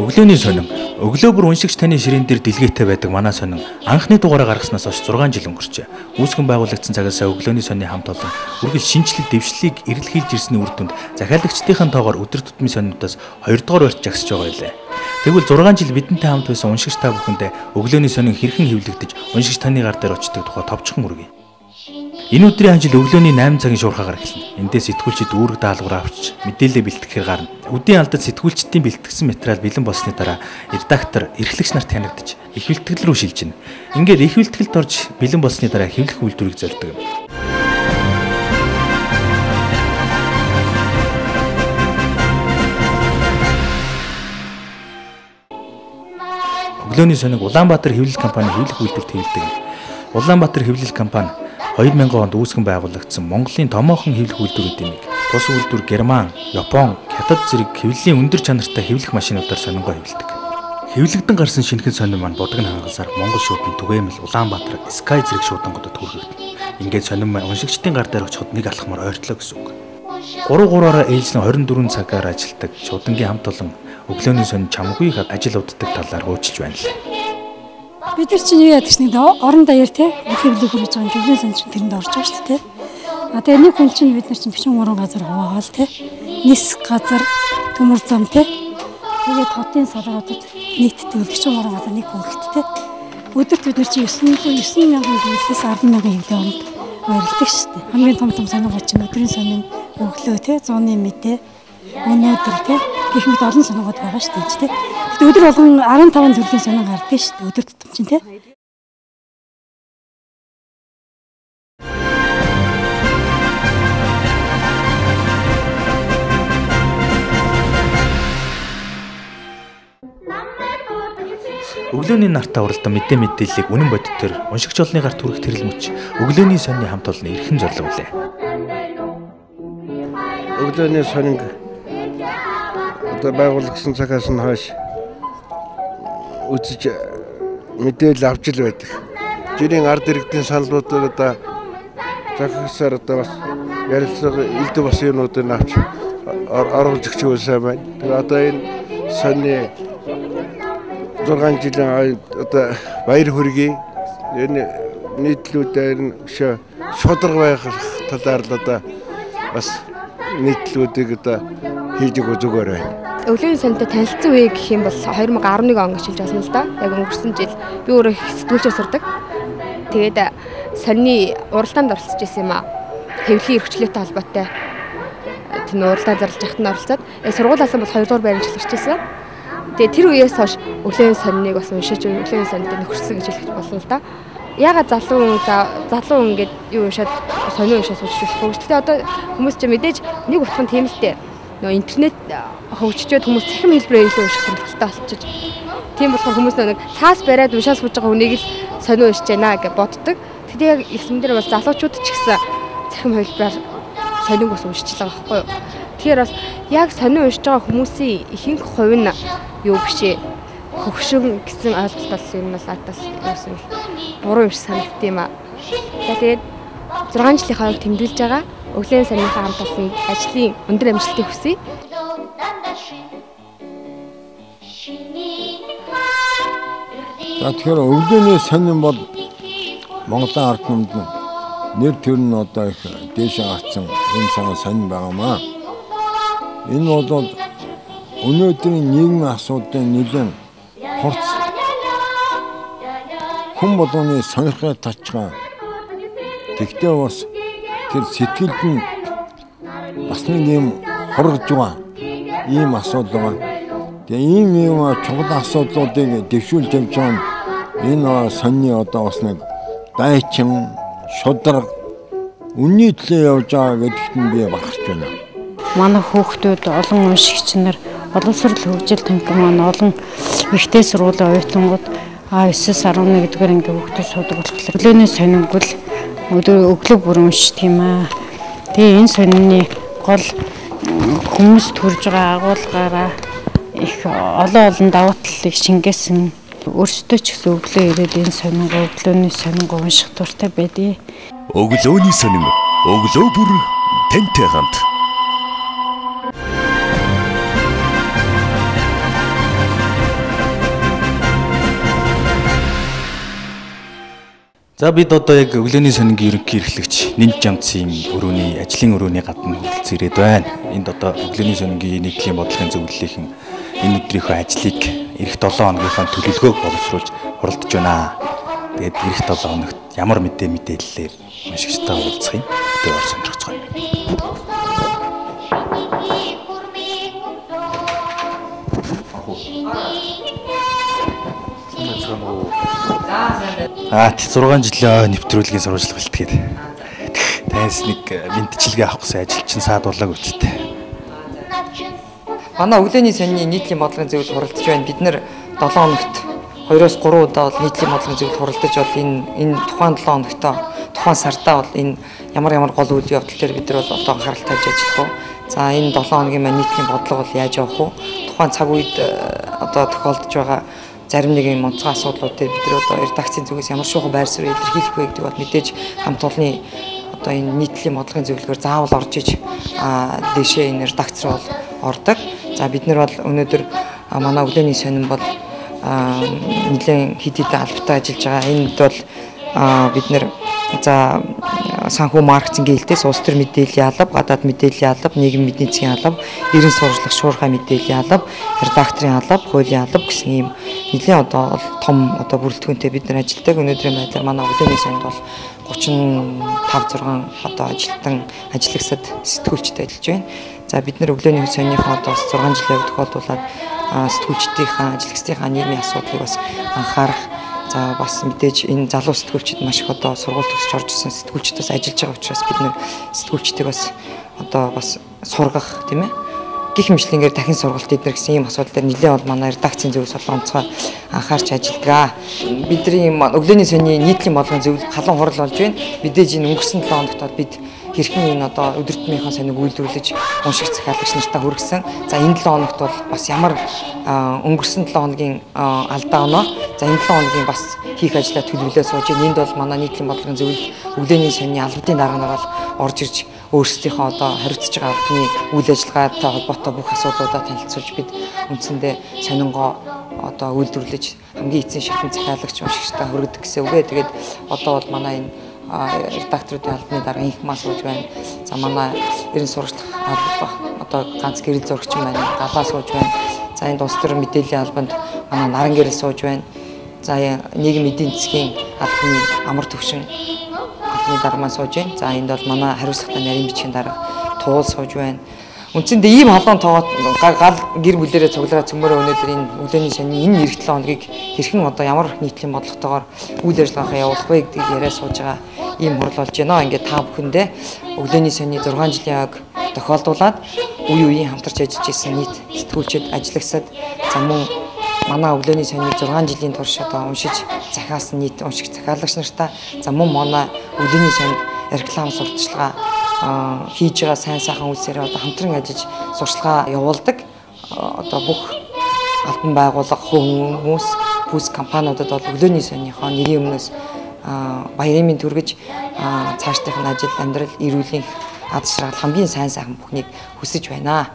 Өглөөний сонин. Өглөө бүр уншигч таны ширээн дээр дэлгээтэй байдаг манай сонин анхны дугаараа гаргаснаас хойш 6 жил өнгөрчээ. Үүсгэн байгуулагдсан цагаас өглөөний сонины хамт олон үргэлж шинжлэх дэвшлийг эрэлхийлж ирсний үр дүнд захиалагчдын тоогоор өдөр тутмын сонинуудаас 2 дугаар барьж жагсаж байгаа байлаа. Тэгвэл 6 жил бидэнтэй хамт байсан уншигч та бүхэндээ өглөөний сонин хэрхэн хэвлэгдэж уншигч таны гар дээр очдог тухай товчхон үргэе. Энэ өдрийн ханжил өглөөний 8 цагийн шуурхаагаар эхэлнэ. Эндээс сэтгүүлчид үүрэг даалгавар авч мэдээлэл бэлтгэхээр гарна. Өдийн алдад сэтгүүлчдийн бэлтгэсэн материал бэлэн болсны дараа редактор эрхлэгч нарт хянагдаж их бэлтгэл рүү шилжинэ. Ингээд их бэлтгэлд орж бэлэн болсны дараа хэвлэх үйлдвэрийг зорддог юм. Өглөөний сониг Улаанбаатар хэвлэл компани хэвлэх үйлдвэрт хэвлэдэг. Улаанбаатар хэвлэл компани 2000 онд үүсгэн байгуулагдсан Монголын томоохон хэвлэх үйлдвэрүүдийн нэг. Тус үйлдвэр Герман, Япон, Хятад зэрэг хэвлэлийн өндөр чанартай хэвлэх машинуудаар сонингоо хэвлэдэг. Хэвлэгдэн гарсан шинэхэн сонин маань Будагны хангасаар Монгол шуудан Түгээмэл, Улаанбаатар, Скай зэрэг шуудангуудад хүргэгдэнэ. Ингээд сонин маань уншигчдын гар дээр очиход нэг алхмаар ойртлоо гэсэн үг. 3-3-аараа ээлжлэн 24 цагаар ажилладаг шуудангийн хамт олон өглөөний сонин чамгүй их ажил уддаг талаар хөөцөлж байна лээ. Бид нар чинь юу яадаг ч нэг орон даяар те хэвлэх хүрэж байгаа хэвлэн сан чинь тэрэнд орж байгаа шүү дээ. Тэгээ нэг хүн чинь бид нар чинь 43 газар хуваагаал те. Нис газар, төмөр зам те. Тэгээд хотын салгуудад нийтдээ 43 газар нэг хүн гихт те. Өдөрт бид нар чинь 9,000 хэвлээс 10,000 хэвлээ онд ойролдог шүү дээ. Хамгийн том сонингууд чинь өдрийн сонин, өглөө те, зууны мэдээ, өнөөдөр те. Гэх мэт олон сонингууд байгаа шүү дээ те. Өдөр болгон 15 төрлийн сонин гардаг шүү дээ. Өдөр тутам чинь те. Өглөөний нартай уралдан мэдээллийг үнэн бодитоор уншигч олны гарт хүрэх тэрл мөч өглөөний сонины хамт олонны эрхэм зорилго үлээ. Өглөөний сонин одоо байгуулагдсан цагаас нь хойш үзэж мэдээлэл авч ил байдаг. Жирийн ард иргэдийн саналуудыг одоо захисаар одоо бас ярилцлага илдэ бас юмнуудыг авч оруулж өгч байсан байна. Тэгээ одоо энэ сонины 6 жилийн одоо баяр хүргэе. Энэ нийтлүүдээр шударга байх талаар л одоо бас нийтлүүдийг одоо хийж өгөх зүгээр байна. Өглөөний сонинтой танилцсан үе гэх юм бол 2011 он гэж хэлж байна л да. Яг өнгөрсөн жил би өөрөө сэтгүүлчээр сурдаг. Тэгээд сонины уралдаанд оролцож исэн юм аа. Хэвлэлийн эрхчлөлтэй холбоотой тэр уралдаан зарлаж яхад нь оролцоод сургуулиасаа бол 2 дугаар байранд шилжчихсэн. Тэгээд тэр үеэс хойш өглөөний сониныг бас уншиж өглөөний сонинтой нөхөрсөн гэж хэлэх болно л да. Ягаад залуу хүн ингээд юу уншаад сонин уншаад сууж болохгүй. Гэхдээ одоо хүмүүс ч мэдээж нэг утганд тийм л дээ. Нөгөө интернет хөгжчөөд хүмүүс цахим хэлбэрээр илүү унших сонирхолтой болчихж. Тийм болохоор хүмүүс нэг цаас бариад уншаад сууж байгаа хүнийг л сонин уншиж байна гэж боддог. Тэгтээ яг ихсэн дээр бол залуучууд ч гэсэн цахим хэлбэрээр сонин ус уншчихлаа байхгүй юу. Тэгэхээр бас яг сонин уншиж байгаа хүмүүсийн ихэнх хувь нь юу бишээ хөгшин гэсэн ойлголт бол ер нь бол адаас юусэн буруу юм шиг санагдт юм аа. За тэгээд 6 жилийн хойг тэмдэглэж байгаа өглөөний сонирхолтой хамт олон ажлын өндөр амжилтыг хүсье. За тэгэхээр өглөөний сонин бол Монголын ард түмэнд нэр төр нь одоо их дээшээ гарсан энэ сонин байгаамаа. Энэ бол өнөөдрийн нийгмийн асуудлын нэлээд хурц хүн болгоны сонирхол татчгаа. Тэгтээ бас тэр сэтгэлд нь бас нэг юм хоргож байгаа ийм асуудал байна. Тэгээ ийм чухал асуудлуудыг дэвшүүлж явж байгаа энэ сонины одоо бас нэг дайчин, шударга үнний төлөө явж байгаа гэдэгт нь би бахарч байна. Манай хүүхдүүд олон уншигч нар боловсрол хөгжил танхим маань олон ихтэй сургуулийн оюутнууд А9-11 гэдгээр ингээ хүүхдүүд суудаг болохоор өглөөний сонингол өглөө бүр уншдаг юм аа. Тэгээ энэ сонины гол хүмүүс төрж байгаа агуулгаараа их олон давуу талыг шингээсэн. Өөрсдөө ч гэсэн өглөө ирээд энэ өглөөний сонингоо унших дуртай байдیں۔ Өглөөний сонин өглөө бүр тантай хамт. За бид одоо яг өглөөний сонингийн ерөнхий эрхлэгч Нинт Жамцын өрөөний ажлын өрөөний гадна хүрэлцэн ирээд байна. Энд одоо өглөөний сонингийн нийтлийн бодлогын зөвлөлийн энэ өдрийнхөө ажлыг эх 7 хоногийнхаа төлөвлөгөөг боловсруулж хуралдаж байна. Тэгээд эх 7 хоногт ямар мэдээллээр уншигчтай уулзах юм гэдэг сонирхолтой. Тэг 6 жилийн нэвтрүүлгийн сурвалжлага бэлтгээд таньс нэг мэдчилгээ авах гэсэн ажил чинь саадуулаг үсттэй. Манай өглөөний сонины нийтлийн бодлогын зөвлөлд хуралдаж байна. Бид нэр 7 хоногт 2-3 удаа бол нийтлийн бодлогын зөвлөлд хуралдаж бол энэ тухайн 7 хоногтоо тухайн сардаа бол энэ ямар гол үйл явдал дээр бид нар бол одоо анхаарал тавьж ажиллах уу. За энэ 7 хоногийн маань нийтлийн бодлого бол яаж явах уу? Тухайн цаг үед одоо тохиолдож байгаа зарим нэгэн онцгой асуудлууд дээр бид нар одоо редакцийн зүгээс ямар шуухан байр суурь илэрхийлэх вэ гэдэг бол мэдээж хамт олонний одоо энэ нийтлийн бодлогын зөвлөгөөр заавал орж иж дэшээ энэ редакц руу ордог. За бид нар бол өнөөдөр манай өглөөний сонин бол нэлээд хэд хэдэн албатай ажиллаж байгаа. Энд бол бид нар за санхүү маркетингийн хэлтээс улс төр мэдээллийн алба, гадаад мэдээллийн алба, нийгмийн эдийн засгийн алба, эрен сурвалжлах шуурхай мэдээллийн алба, редакторын алба, хуулийн алба гэсэн ийм нэлээд одоо том одоо бүрэлдэхүүнтэй бид нар ажилладаг. Өнөөдрийн байдлаар манай өглөөний сонинд бол 35-6 одоо ажиллагсад сэтгүүлчтэй ажиллаж байна. За бид нар өглөөний сонинхоо одоо 6 жилийн явд тохиолдуулаад сэтгүүлчдийнхаа, ажиллагчдийнхаа нийгмийн асуудлыг бас анхаарах. За бас мэдээж энэ залуу сэтгүүлчид маш их одоо сургууль төгсөж орж ирсэн сэтгүүлчид бас ажиллаж байгаа учраас бид нэр сэтгүүлчдийг бас одоо бас сургах тийм ээ. Гэх мэтлэнгээр дахин сургалт эднэр гэсэн ийм асуудал дээр нэлээд бол манай редакцийн зөвлөс бол онцгой анхаарч ажилладаг. Бидний өглөөний сонины нийтлийн бодлогын зөвлөл халуун хурал болж байна. Мэдээж энэ өнгөрсөн 7 хоногт бол бид хэрхэн энэ одоо өдөртмийнхаа сониг үйлдвэрлэж уншигч захиалагч нартаа хүргэсэн. За энэ 7 хоногт бол бас ямар өнгөрсөн 7 хоногийн алдаа оноо. За энэ 7 хоногийн бас хийх ажлаа төлөвлөлөө сууж байна. Энд бол манай нийтлийн бодлогын зөвлөл өглөөний сонины албадын дарга нар бол орж ирж өөрсдийнхөө одоо хариуцж байгаа албаны үйл ажиллагаатай холбоотой бүх асуудлуудаа танилцуулж бид үндсэндээ сонингоо одоо үйлдвэрлэж хамгийн эцсийн шатны захиалагч уншигчтай хүргэдэг гэсэн үгээ. Тэгээд одоо бол манай энэ редакторуудын албаны дарга инх мас сууж байна. За манай эрен сурвалжлах алба одоо ганц гэрэл зурагчин байна. Галаа сууж байна. За энд улс төр мэдээллийн албанд манай наран гэрэл сууж байна. За нийгмийн эдийн засгийн албаны амар төвшин албаны дарга маань сууж байна. За энд бол манай хариуцлагатай нарийн бичгийн дарга туул сууж байна. Үндсэндээ ийм халуун тоогоо гал гэр бүлээрээ цуглараа цөмөрөө өнөөдөр энэ өглөөний сонины энэ эх 7 хоногийг хэрхэн одоо ямар нийтлийн бодлоготойгоор үйл ажиллагаагаа явуулах вэ гэдгийг яриа сууж байгаа ийм хурал болж байна. Ингээд та бүхэндээ өглөөний сонины 6 жилийн ог тохиолдуулаад үеийн хамтарч ажиллаж исэн нийт сэтгүүлчид, ажиллагчид за мөн манай өглөөний сонины 6 жилийн турш одоо уншиж захиасан нийт уншигч захиалагч нартаа за мөн манай өглөөний сонинд реклам сурталчилгаа хийж байгаа сайн сайхан үйлсээрээ одоо хамтран ажиллаж сурчлагаа явуулдаг. Одоо бүх албан байгууллага, хүмүүс, бүс компаниудад бол өглөөний сонинхоо нэрийн өмнөөс баярын мэнд хүргэж цаашдынх нь ажил, амьдрал, эрүүлийн аз жаргал хамгийн сайн сайхан бүхнийг хүсэж байна.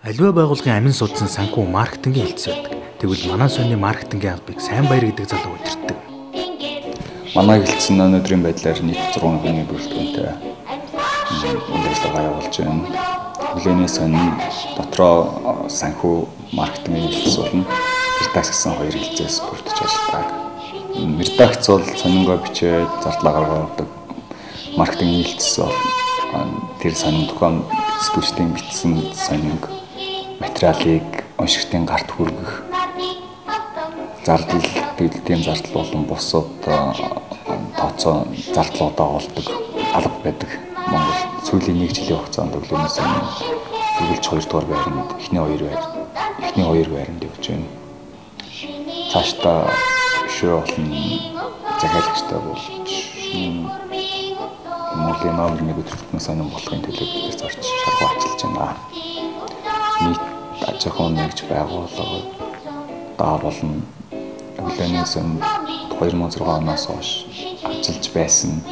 Аливаа байгууллагын амин судсан санхүү маркетингийн хэлтс байдаг. Тэгвэл манай сонины маркетингийн албыг сайн баяр гэдэг залуу удирддаг. Манай хэлтс нь өнөөдрийн байдлаар нийт 6 хүний бүрэлдэхүүнтэй үйл ажиллагаа явуулж байна. Өглөөний сонин дотроо санхүү маркетингийн хэлтс болон редакц гэсэн хоёр хэлтсээс бүрдэж ажилладаг. Редакц бол сонингоо бичээд зардлаа гаргадаг. Маркетингийн хэлтс бол тэр сонин тухайн сэтгүүлчдийн бичсэн сонинг материалыг уншигчдын гарт хүргэх зардал, бэлтгэн зардал болон бусад тооцоо зардлуудаа олдог алба байдаг. Монгол сүүлийн 1 жилийн хугацаанд өглөөний сонин үргэлж 2 дугаар байранд эхний 2 байранд явж байна. Цаашдаа өшөө олон захиалагчтай болж Монголын номер 1 өдөртмөн сонин болохын төлөө бид зарч шаргуу ажиллаж байна. Нийт аж ахуйн нэгж байгууллага даа болон өглөөний сонин 2006 оноос хойш ажиллаж байсан,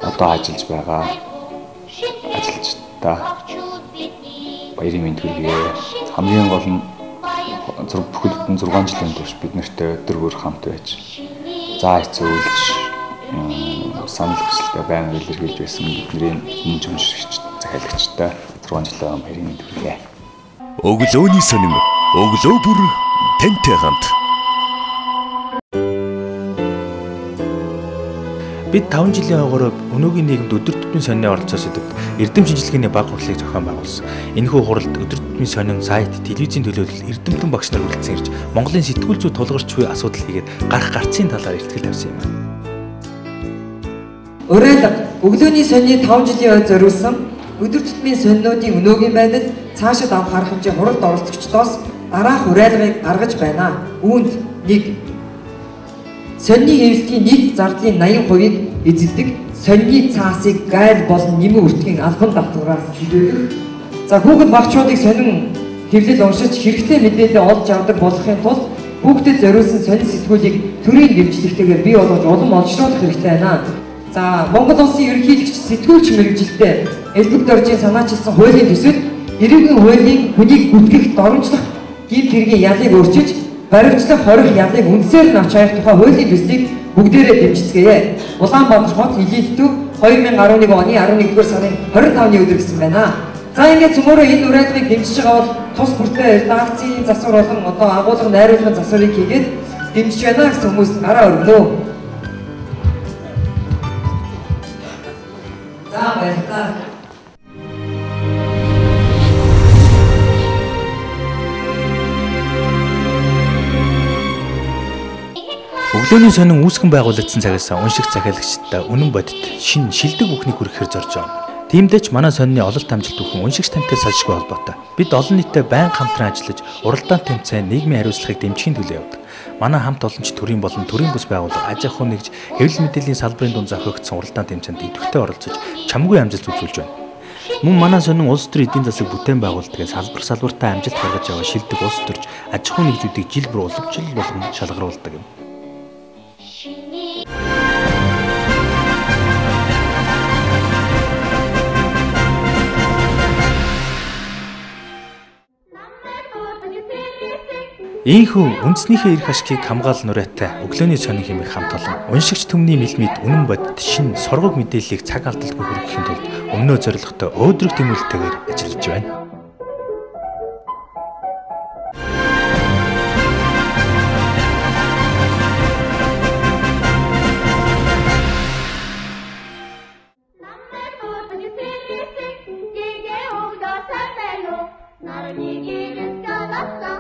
одоо ажиллаж байгаа ажилчдаа баярын мэнд хүргэе. Хамгийн гол нь бүхэл бүтэн 6 жилийн турш бид нартай өдөр бүр хамт байж заа эцүүлж санал хүсэлтэд байнга илэрхийлж байсан бидний хүн жимшигч захиалагчтай 6 жилийн баярын мэнд хүргэе. Өглөөний сонин өглөө бүр тантай хамт. Бид 5 жилийн хойгоор өнөөгийн нийгэмд өдөр тутмын сонины оролцоо сэдвт эрдэм шинжилгээний баг хурлыг зохион байгуулсан. Энэхүү хуралд өдөр тутмын сонин сайт, телевизийн төлөөлөл эрдэмтэн багш нар хүрэлцэн ирж Монголын сэтгүүл зүй тулгарч буй асуудал хийгээд гарцын талаар эртгэл авсан юм. Уриалга өглөөний сонины 5 жилийн өмнө зориулсан өдөр тутмын сонинуудын өнөөгийн байдал цаашид авах арга хэмжээ хуралд оролцогчдоос дараах уриалгыг гаргаж байна. Үүнд 1. Сонины хэвлэлийн нийт зардлын 80%-ийг эзэлдэг сонины цаасыг гайд болон нэмэн үртгийн албан давтгараас чөлөөлөх. За хүүхэд багчуудыг сонин хэвлэл уншиж хэрэгтэй мэдээлэл олж авдаг болохын тулд хүүхдэд зориулсан сонин сэтгүүлийг төрийн дэмжлэгтэйгээр бий болгож улам олжруулах хэрэгтэй байна. За Монгол улсын ерөнхийлөгч сэтгүүлч мэргэжилтэд элбэг доржийн санаачилсан хуулийн төсөл эрүүгийн хуулийн хүнийг гүтгэх доромжлох гэмт хэргийн ялыг өөрчилж баримтлах хорих ялыг үндсээр нь авч хаях тухай хуулийн төслийг бүгдээрээ дэмжицгээе. Улаанбаатар хот Илийлтүү 2011 оны 11-р сарын 25-ны өдөр гэсэн байна. За ингээд цөмөрөө энэ уриалгыг дэмжиж байгаа бол тус бүртээ редакцийн засвар болон одоо агуулга найруулгын засварыг хийгээд дэмжиж байна гэсэн хүмүүст гараа өргөнө. За баярлалаа. Өглөөний сонин үүсгэн байгуулагдсан цагаас унших захиалагчдаа үнэн бодит шин шилдэг бүхнийг хүргэхээр зорж байгаа. Тиймдээ ч манай сонины ололт амжилт бүхэн уншигч тантай салшгүй холбоотой. Бид олон нийтэд байнга хамтран ажиллаж, уралдаан тэмцээн, нийгмийн хариуцлагыг дэмжихийн төлөө явдаг. Манай хамт олонч төрийн болон төрийн бус байгууллага аж ахуйн нэгж хэвлэл мэдээллийн салбарын дунд зохиогдсон уралдаан тэмцээнд идэвхтэй оролцож, чамгүй амжилт үзүүлж байна. Мөн манай сонин улс төр эдийн засаг бүтээн байгуулалтыг салбартаа амжилт гаргаж яваа шилдэг улс төрж аж ахуйн нэгжүүдийг жил бүр уловчлал болгон шалгаруулдаг юм. Ийхүү үндэснийхээ эрх ашгийг хамгаалал нурайтай өглөөний сонин хэмээх хамт олон уншигч түмний мэлмид үнэн бодит шин соргог мэдээллийг цаг алдалгүй хүргэхийн тулд өмнөө зорилготой өөдрөг тэмүүлэлтэйгээр ажиллаж байна. Нарны гэрэл галата